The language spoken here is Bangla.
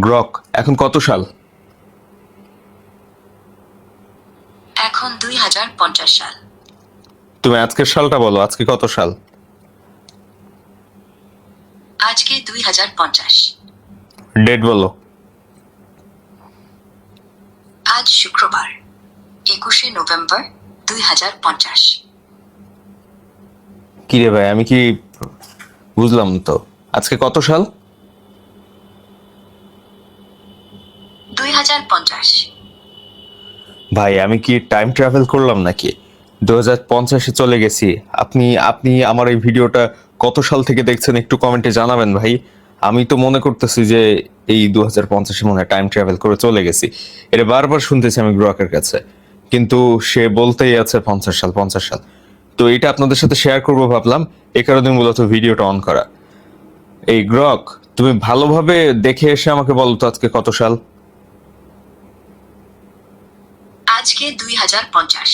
গ্রক এখন কত সাল? এখন 2050 সাল। তুমি আজকের সালটা বলো, আজকে কত সাল? আজকে 2050। ডেট বলো। আজ শুক্রবার 21শে নভেম্বর 2050। কি রে ভাই, আমি কি বুঝলাম তো, আজকে কত সাল? 2050। ভাই আমি কি টাইম ট্রাভেল করলাম নাকি? 2050-এ চলে গেছি। আপনি আপনি আমার এই ভিডিওটা কত সাল থেকে দেখছেন একটু কমেন্টে জানাবেন ভাই। আমি তো মনে করতেছি যে এই 2050-এ মনে হয় টাইম ট্রাভেল করে চলে গেছি। এটা বারবার শুনতেছি আমি গ্রকের কাছে, কিন্তু সে বলতেই আছে 50 সাল 50 সাল। তো এটা আপনাদের সাথে শেয়ার করবো ভাবলাম, এ কারণে মূলত ভিডিওটা অন করা। এই গ্রক, তুমি ভালোভাবে দেখে এসে আমাকে বলো তো আজকে কত সাল? আজকে 2050।